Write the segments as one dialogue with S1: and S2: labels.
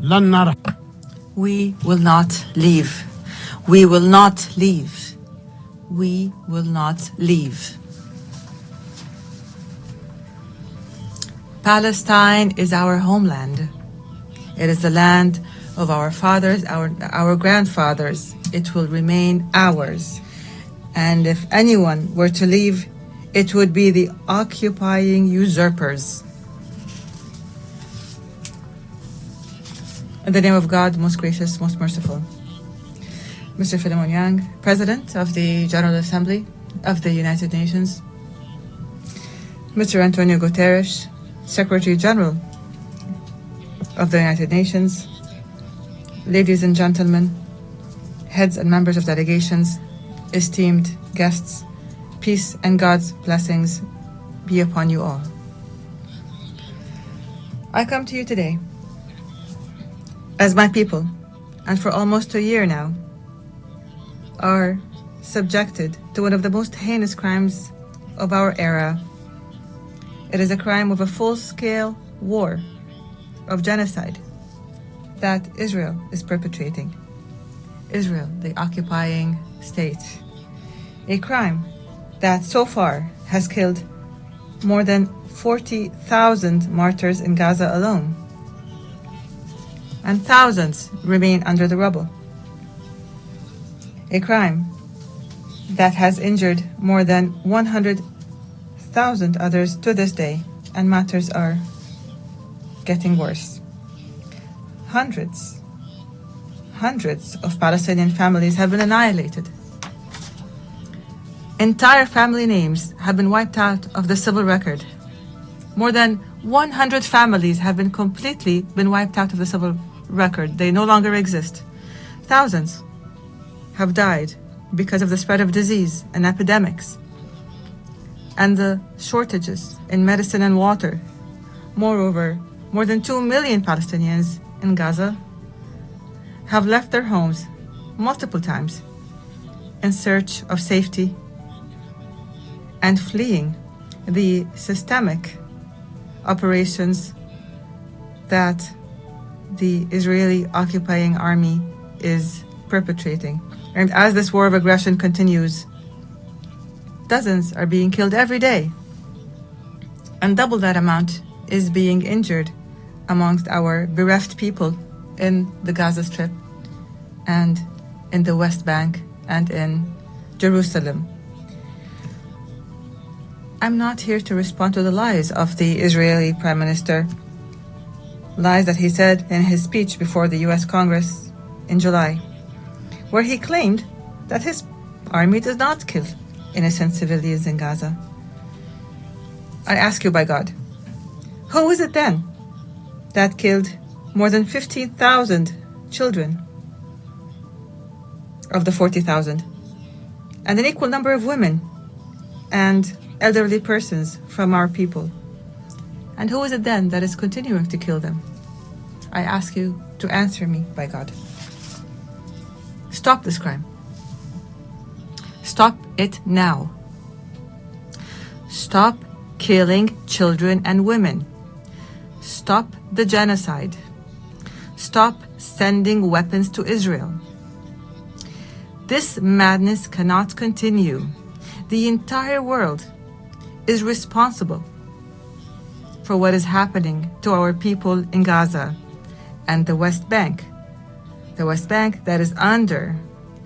S1: لن نرى.
S2: We will not leave. We will not leave. We will not leave. Palestine is our homeland. It is the land of our fathers, our grandfathers. It will remain ours. And if anyone were to leave, it would be the occupying usurpers. In the name of God, most gracious, most merciful. Mr. Philemon Yang, President of the General Assembly of the United Nations. Mr. Antonio Guterres, Secretary General of the United Nations. Ladies and gentlemen, heads and members of delegations, esteemed guests, peace and God's blessings be upon you all. I come to you today as my people, and for almost a year now, are subjected to one of the most heinous crimes of our era. It is a crime of a full-scale war, of genocide, that Israel is perpetrating. Israel, the occupying state. A crime that so far has killed more than 40,000 martyrs in Gaza alone, and thousands remain under the rubble. A crime that has injured more than 100,000 others to this day, and matters are getting worse. Hundreds of Palestinian families have been annihilated. Entire family names have been wiped out of the civil record. More than 100 families have been completely wiped out of the civil record. They no longer exist. Thousands have died because of the spread of disease and epidemics and the shortages in medicine and water. Moreover, more than 2 million Palestinians in Gaza have left their homes multiple times in search of safety and fleeing the systemic operations that the Israeli occupying army is perpetrating. And as this war of aggression continues, dozens are being killed every day, and double that amount is being injured amongst our bereft people in the Gaza Strip and in the West Bank and in Jerusalem. I'm not here to respond to the lies of the Israeli Prime Minister, lies that he said in his speech before the US Congress in July, where he claimed that his army does not kill innocent civilians in Gaza. I ask you by God, who is it then that killed more than 15,000 children of the 40,000, and an equal number of women and elderly persons from our people? And who is it then that is continuing to kill them? I ask you to answer me by God. Stop this crime. Stop it now. Stop killing children and women. Stop the genocide. Stop sending weapons to Israel. This madness cannot continue. The entire world is responsible for what is happening to our people in Gaza and the West Bank. The West Bank that is under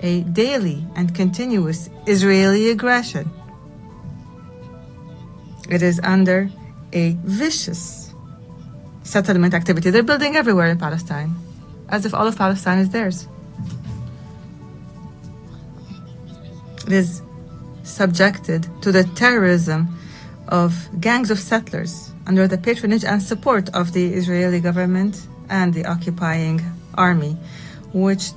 S2: a daily and continuous Israeli aggression. It is under a vicious settlement activity. They're building everywhere in Palestine, as if all of Palestine is theirs. It is subjected to the terrorism of gangs of settlers under the patronage and support of the Israeli government and the occupying army, which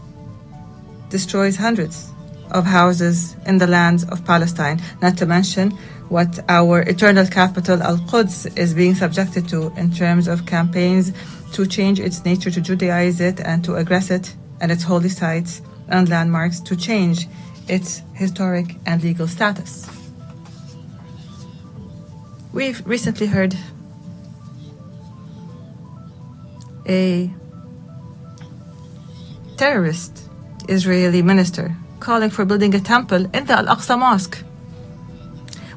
S2: destroys hundreds of houses in the lands of Palestine, not to mention what our eternal capital, Al-Quds, is being subjected to in terms of campaigns to change its nature, to Judaize it, and to aggress it and its holy sites and landmarks, to change its historic and legal status. We've recently heard a terrorist Israeli minister calling for building a temple in the Al-Aqsa Mosque.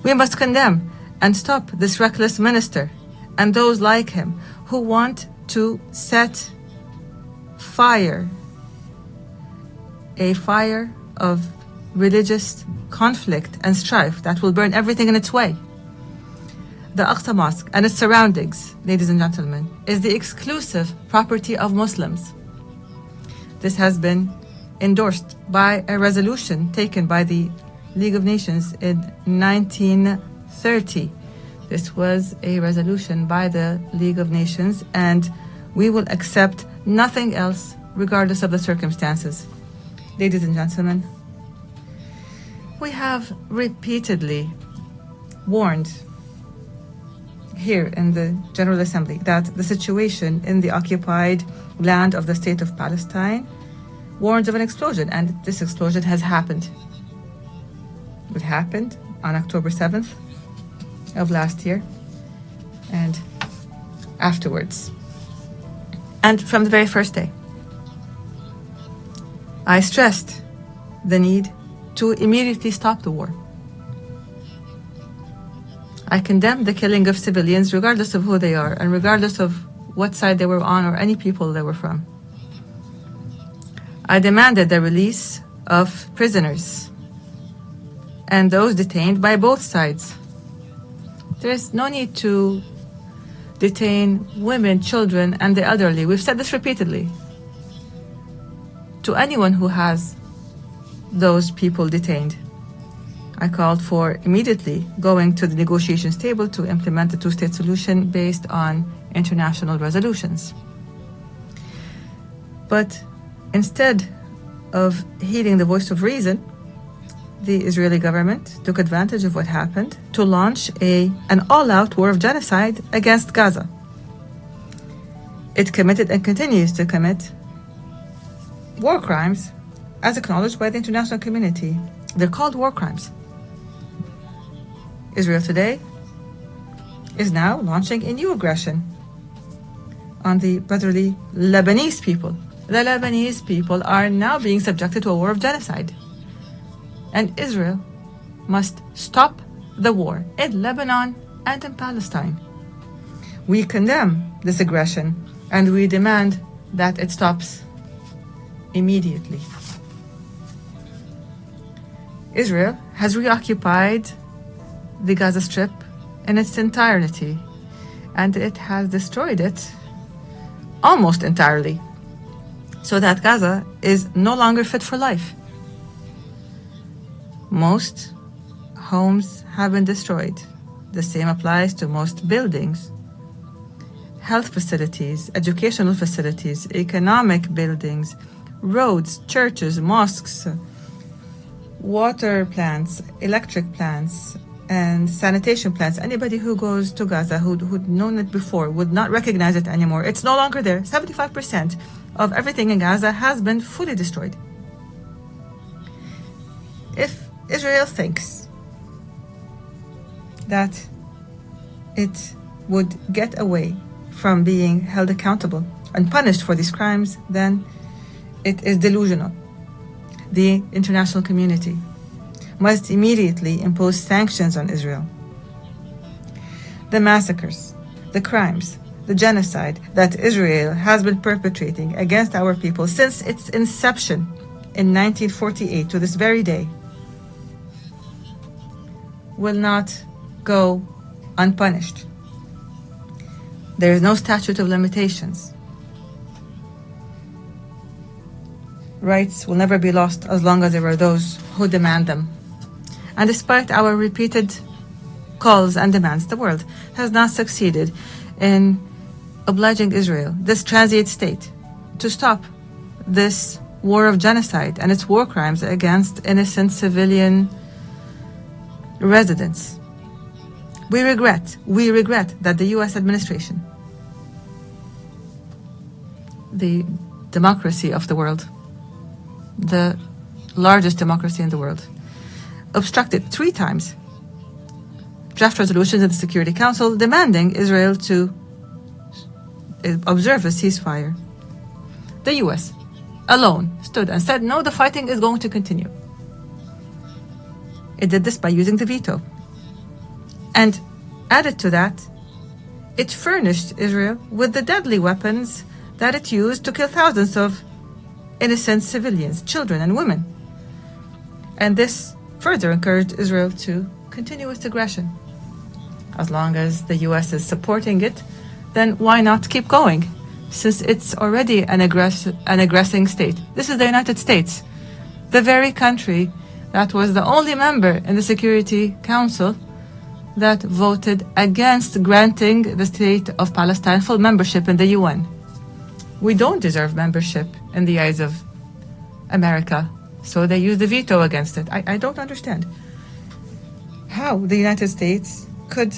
S2: We must condemn and stop this reckless minister and those like him who want to set fire, a fire of religious conflict and strife that will burn everything in its way. The Aqsa Mosque and its surroundings, ladies and gentlemen, is the exclusive property of Muslims. This has been endorsed by a resolution taken by the League of Nations in 1930. This was a resolution by the League of Nations, and we will accept nothing else regardless of the circumstances. Ladies and gentlemen, we have repeatedly warned here in the General Assembly that the situation in the occupied land of the State of Palestine warns of an explosion, and this explosion has happened. It happened on October 7th of last year and afterwards. And from the very first day, I stressed the need to immediately stop the war. I condemned the killing of civilians regardless of who they are and regardless of what side they were on or any people they were from. I demanded the release of prisoners and those detained by both sides. There is no need to detain women, children, and the elderly. We've said this repeatedly. To anyone who has those people detained, I called for immediately going to the negotiations table to implement a two-state solution based on international resolutions. But instead of heeding the voice of reason, the Israeli government took advantage of what happened to launch an all-out war of genocide against Gaza. It committed and continues to commit war crimes as acknowledged by the international community. They're called war crimes. Israel today is now launching a new aggression on the brotherly Lebanese people. The Lebanese people are now being subjected to a war of genocide. And Israel must stop the war in Lebanon and in Palestine. We condemn this aggression and we demand that it stops immediately. Israel has reoccupied the Gaza Strip in its entirety, and it has destroyed it almost entirely, so that Gaza is no longer fit for life. Most homes have been destroyed. The same applies to most buildings, health facilities, educational facilities, economic buildings, roads, churches, mosques, water plants, electric plants, and sanitation plants. Anybody who goes to Gaza who'd known it before would not recognize it anymore. It's no longer there. 75% of everything in Gaza has been fully destroyed. If Israel thinks that it would get away from being held accountable and punished for these crimes, then it is delusional. The international community must immediately impose sanctions on Israel. The massacres, the crimes, the genocide that Israel has been perpetrating against our people since its inception in 1948 to this very day will not go unpunished. There is no statute of limitations. Rights will never be lost as long as there are those who demand them. And despite our repeated calls and demands, the world has not succeeded in obliging Israel, this transient state, to stop this war of genocide and its war crimes against innocent civilian residents. We regret that the U.S. administration, the democracy of the world, the largest democracy in the world, obstructed 3 times draft resolutions in the Security Council demanding Israel to observe a ceasefire. The U.S. alone stood and said, no, the fighting is going to continue. It did this by using the veto. And added to that, it furnished Israel with the deadly weapons that it used to kill thousands of innocent civilians, children and women. And this further encouraged Israel to continue its aggression. As long as the US is supporting it, then why not keep going? Since it's already an aggressing state. This is the United States, the very country that was the only member in the Security Council that voted against granting the state of Palestine full membership in the UN. We don't deserve membership in the eyes of America, so they use the veto against it. I don't understand how the United States could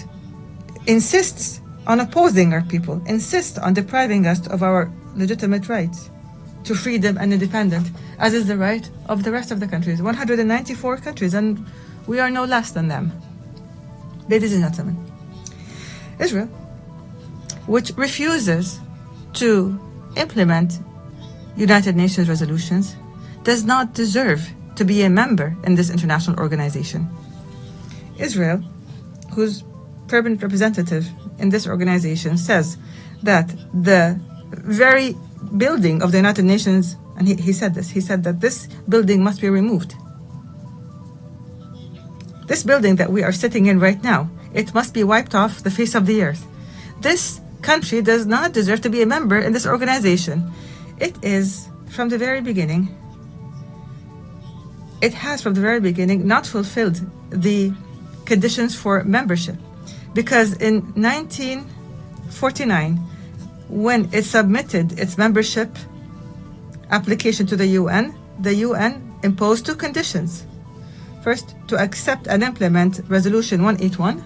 S2: insist on opposing our people, insist on depriving us of our legitimate rights to freedom and independence, as is the right of the rest of the countries, 194 countries, and we are no less than them. Ladies and gentlemen, Israel, which refuses to implement United Nations resolutions, does not deserve to be a member in this international organization. Israel, whose permanent representative in this organization says that the very building of the United Nations, and he said that this building must be removed. This building that we are sitting in right now, it must be wiped off the face of the earth. This country does not deserve to be a member in this organization. It has from the very beginning not fulfilled the conditions for membership. Because in 1949, when it submitted its membership application to the UN imposed two conditions. First, to accept and implement Resolution 181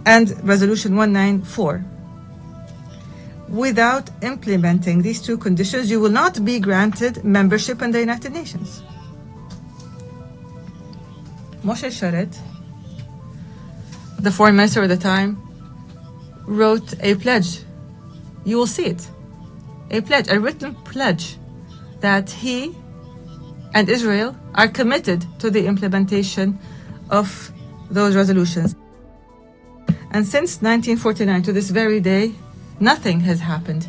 S2: and Resolution 194. Without implementing these two conditions, you will not be granted membership in the United Nations. Moshe Sharet, the foreign minister at the time, wrote a pledge. You will see it. A written pledge that he and Israel are committed to the implementation of those resolutions. And since 1949 to this very day, nothing has happened.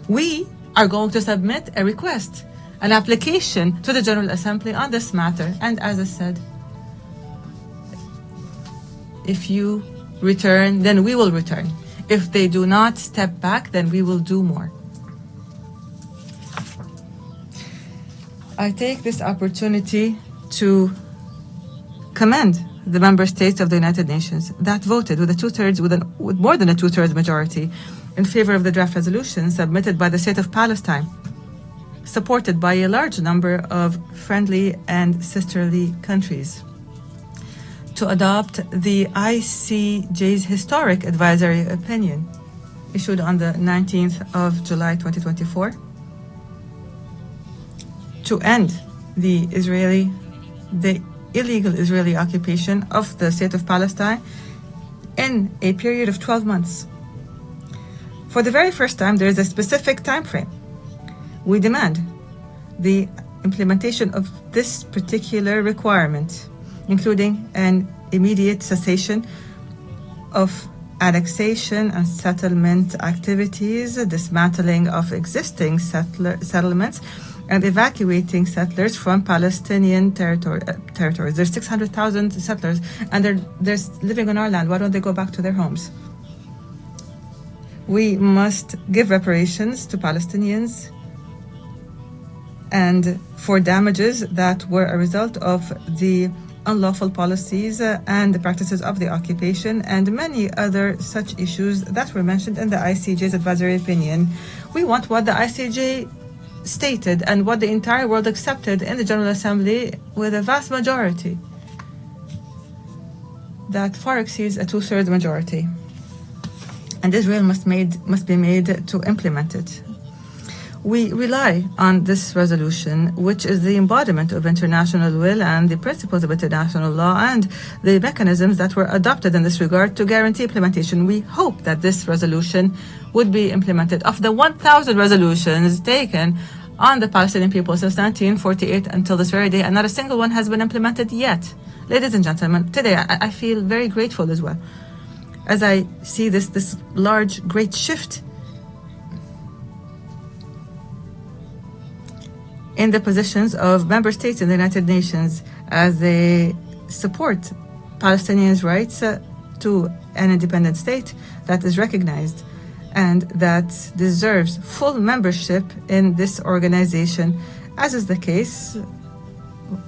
S2: We are going to submit a request, an application to the General Assembly on this matter. And as I said, if you return, then we will return. If they do not step back, then we will do more. I take this opportunity to commend the member states of the United Nations that voted with more than a two-thirds majority in favor of the draft resolution submitted by the state of Palestine, supported by a large number of friendly and sisterly countries, to adopt the ICJ's historic advisory opinion issued on the 19th of July 2024 to end the illegal Israeli occupation of the state of Palestine in a period of 12 months. For the very first time, there is a specific time frame. We demand the implementation of this particular requirement, including an immediate cessation of annexation and settlement activities, dismantling of existing settlements, and evacuating settlers from Palestinian territories. There's 600,000 settlers, and they're living on our land. Why don't they go back to their homes? We must give reparations to Palestinians and for damages that were a result of the unlawful policies and the practices of the occupation, and many other such issues that were mentioned in the ICJ's advisory opinion. We want what the ICJ stated and what the entire world accepted in the General Assembly with a vast majority that far exceeds a two-thirds majority. And Israel must be made to implement it. We rely on this resolution, which is the embodiment of international will and the principles of international law and the mechanisms that were adopted in this regard to guarantee implementation. We hope that this resolution would be implemented. Of the 1,000 resolutions taken on the Palestinian people since 1948 until this very day, and not a single one has been implemented yet. Ladies and gentlemen, today I feel very grateful as well, as I see this large, great shift in the positions of member states in the United Nations as they support Palestinians' rights to an independent state that is recognized and that deserves full membership in this organization, as is the case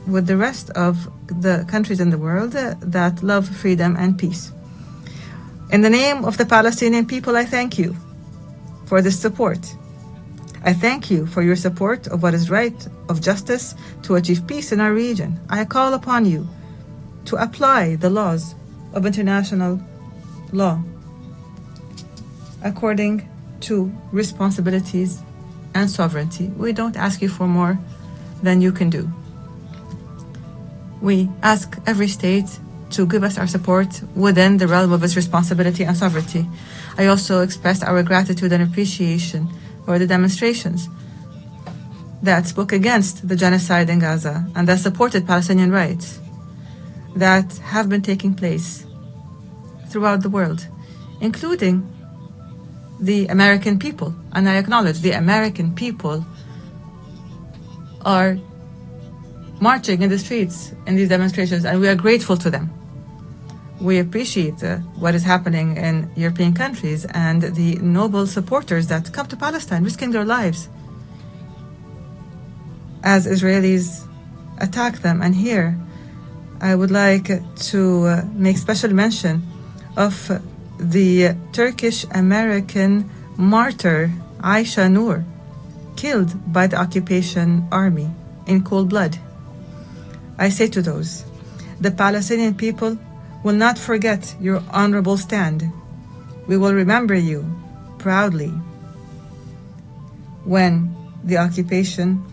S2: with the rest of the countries in the world that love freedom and peace. In the name of the Palestinian people, I thank you for this support. I thank you for your support of what is right, of justice, to achieve peace in our region. I call upon you to apply the laws of international law according to responsibilities and sovereignty. We don't ask you for more than you can do. We ask every state to give us our support within the realm of its responsibility and sovereignty. I also express our gratitude and appreciation for the demonstrations that spoke against the genocide in Gaza and that supported Palestinian rights that have been taking place throughout the world, including the American people. And I acknowledge the American people are marching in the streets in these demonstrations, and we are grateful to them. We appreciate what is happening in European countries and the noble supporters that come to Palestine, risking their lives as Israelis attack them. And here, I would like to make special mention of the Turkish-American martyr Aisha Noor, killed by the occupation army in cold blood. I say to those, the Palestinian people will not forget your honorable stand. We will remember you proudly when the occupation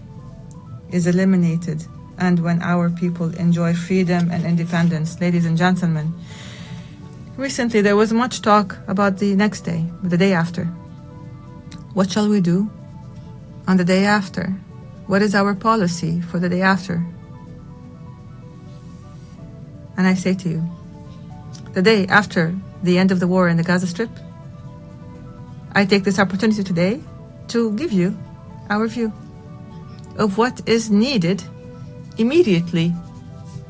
S2: is eliminated and when our people enjoy freedom and independence. Ladies and gentlemen, recently there was much talk about the next day, the day after. What shall we do on the day after? What is our policy for the day after? And I say to you, the day after the end of the war in the Gaza Strip, I take this opportunity today to give you our view of what is needed immediately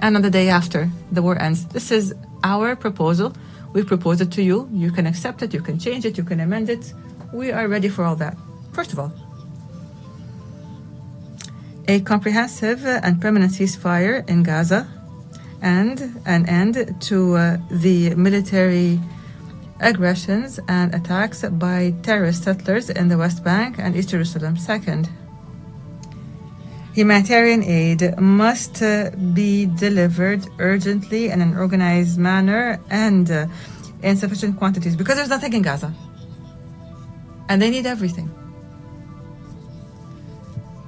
S2: and on the day after the war ends. This is our proposal. We propose it to you. You can accept it, you can change it, you can amend it. We are ready for all that. First of all, a comprehensive and permanent ceasefire in Gaza and an end to the military aggressions and attacks by terrorist settlers in the West Bank and East Jerusalem. Second, humanitarian aid must be delivered urgently in an organized manner and in sufficient quantities, because there's nothing in Gaza and they need everything.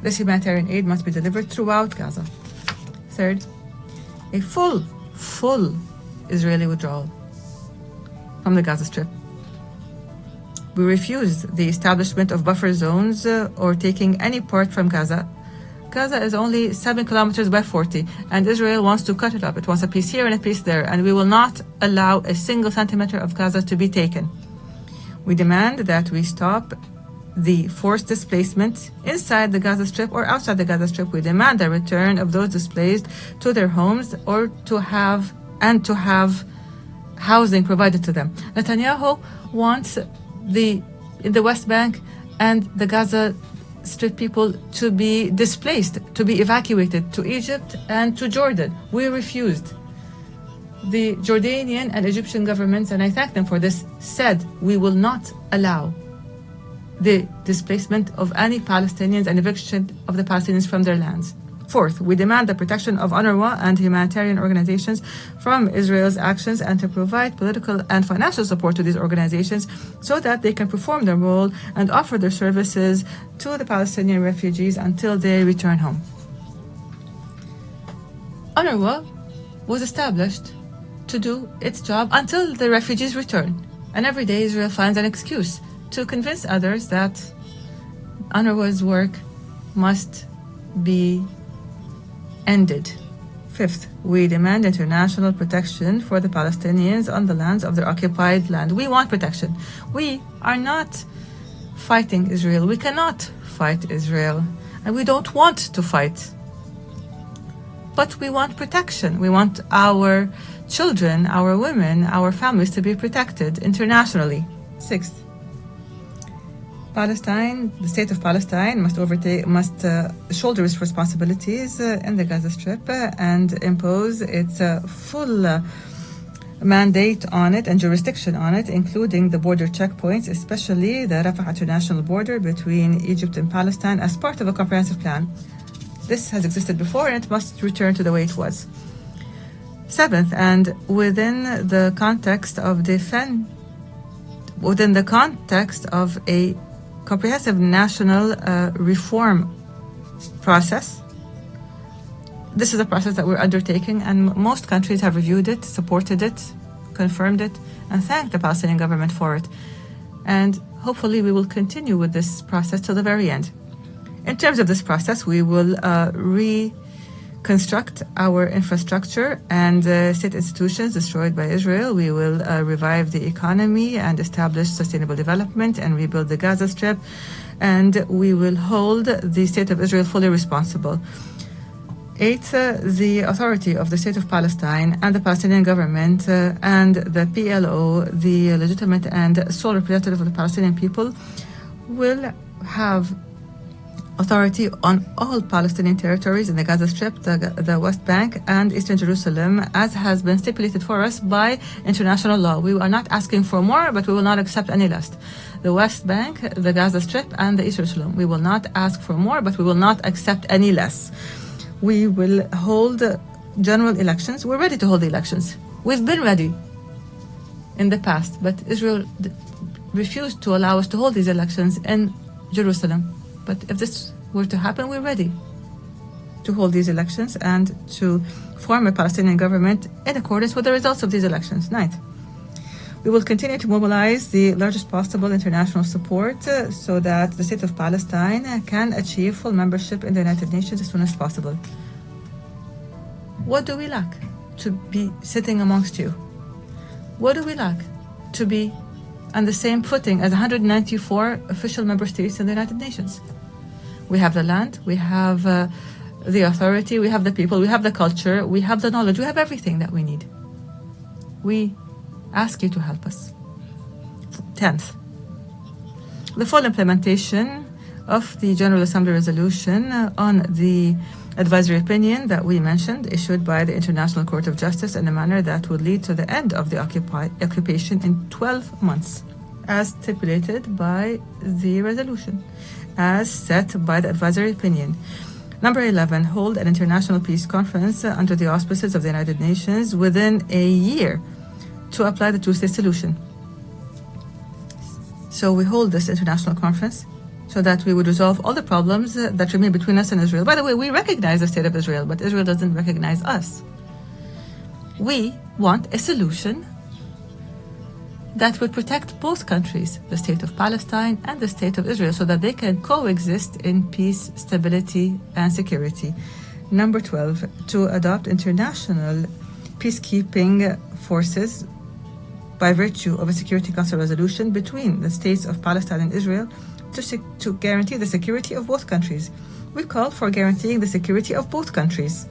S2: This humanitarian aid must be delivered throughout Gaza. Third, a full Israeli withdrawal from the Gaza Strip. We refuse the establishment of buffer zones or taking any part from Gaza. Gaza is only 7 kilometers by 40, and Israel wants to cut it up. It wants a piece here and a piece there, and we will not allow a single centimeter of Gaza to be taken. We demand that we stop the forced displacement inside the Gaza Strip or outside the Gaza Strip. We demand the return of those displaced to their homes or to have housing provided to them. Netanyahu wants in the West Bank and the Gaza Strip people to be displaced, to be evacuated to Egypt and to Jordan. We refused. The Jordanian and Egyptian governments, and I thank them for this, said we will not allow the displacement of any Palestinians and eviction of the Palestinians from their lands. Fourth, we demand the protection of UNRWA and humanitarian organizations from Israel's actions and to provide political and financial support to these organizations so that they can perform their role and offer their services to the Palestinian refugees until they return home. UNRWA was established to do its job until the refugees return. And every day Israel finds an excuse to convince others that UNRWA's work must be ended. Fifth, we demand international protection for the Palestinians on the lands of their occupied land. We want protection. We are not fighting Israel. We cannot fight Israel. And we don't want to fight. But we want protection. We want our children, our women, our families to be protected internationally. Sixth, Palestine, the state of Palestine must shoulder its responsibilities in the Gaza Strip and impose its full mandate on it and jurisdiction on it, including the border checkpoints, especially the Rafah international border between Egypt and Palestine, as part of a comprehensive plan. This has existed before and it must return to the way it was. Seventh, and within the context of a comprehensive national reform process. This is a process that we're undertaking, and most countries have reviewed it, supported it, confirmed it, and thanked the Palestinian government for it. And hopefully we will continue with this process till the very end. In terms of this process, we will reconstruct our infrastructure and state institutions destroyed by Israel. We will revive the economy and establish sustainable development and rebuild the Gaza Strip. And we will hold the state of Israel fully responsible. Eighth, the authority of the state of Palestine and the Palestinian government and the PLO, the legitimate and sole representative of the Palestinian people, will have authority on all Palestinian territories in the Gaza Strip, the West Bank, and Eastern Jerusalem, as has been stipulated for us by international law. We are not asking for more, but we will not accept any less. The West Bank, the Gaza Strip, and the Eastern Jerusalem. We will not ask for more, but we will not accept any less. We will hold general elections. We're ready to hold the elections. We've been ready in the past, but Israel refused to allow us to hold these elections in Jerusalem. But if this were to happen, we're ready to hold these elections and to form a Palestinian government in accordance with the results of these elections. Ninth, we will continue to mobilize the largest possible international support so that the state of Palestine can achieve full membership in the United Nations as soon as possible. What do we lack to be sitting amongst you? What do we lack to be on the same footing as 194 official member states in the United Nations? We have the land, we have the authority, we have the people, we have the culture, we have the knowledge, we have everything that we need. We ask you to help us. 10th, the full implementation of the General Assembly resolution on the advisory opinion that we mentioned, issued by the International Court of Justice in a manner that would lead to the end of the occupation in 12 months, as stipulated by the resolution, as set by the advisory opinion. Number 11, hold an international peace conference under the auspices of the United Nations within a year to apply the two-state solution. So we hold this international conference so that we would resolve all the problems that remain between us and Israel. By the way, we recognize the state of Israel, but Israel doesn't recognize us. We want a solution that would protect both countries, the state of Palestine and the state of Israel, so that they can coexist in peace, stability, and security. Number 12, to adopt international peacekeeping forces by virtue of a Security Council resolution between the states of Palestine and Israel to guarantee the security of both countries. We call for guaranteeing the security of both countries.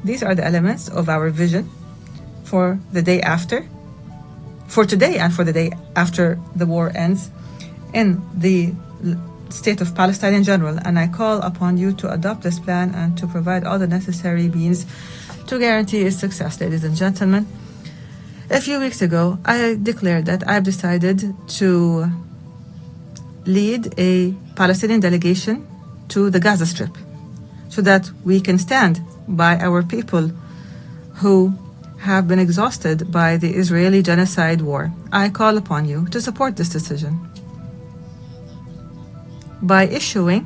S2: These are the elements of our vision for the day after, for today and for the day after the war ends in the state of Palestine in general. And I call upon you to adopt this plan and to provide all the necessary means to guarantee its success. Ladies and gentlemen, a few weeks ago, I declared that I've decided to lead a Palestinian delegation to the Gaza Strip so that we can stand by our people who have been exhausted by the Israeli genocide war. I call upon you to support this decision by issuing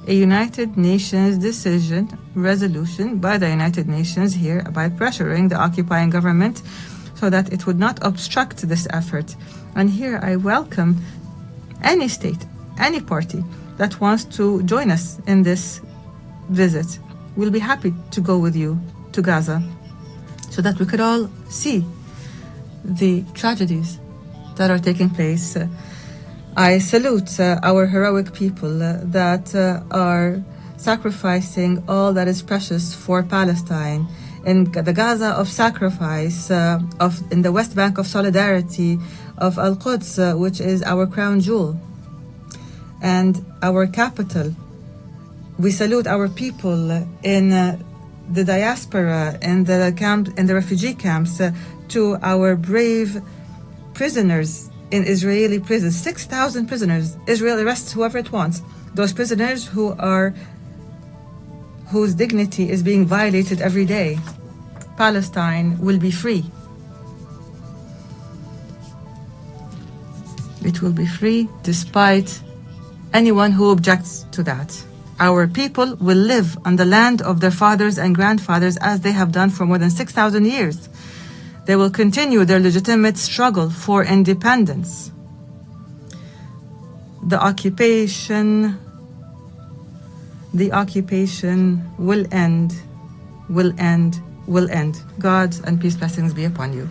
S2: a United Nations decision, resolution by the United Nations here, by pressuring the occupying government so that it would not obstruct this effort. And here I welcome any state, any party that wants to join us in this visit. We'll be happy to go with you to Gaza so that we could all see the tragedies that are taking place. I salute our heroic people that are sacrificing all that is precious for Palestine. In the Gaza of sacrifice, in the West Bank of solidarity, of Al-Quds, which is our crown jewel and our capital. We salute our people in the diaspora, in the refugee camps, to our brave prisoners in Israeli prisons. 6,000 prisoners. Israel arrests whoever it wants. Those prisoners whose dignity is being violated every day. Palestine will be free. It will be free despite anyone who objects to that. Our people will live on the land of their fathers and grandfathers as they have done for more than 6,000 years. They will continue their legitimate struggle for independence. The occupation will end. God's and peace blessings be upon you.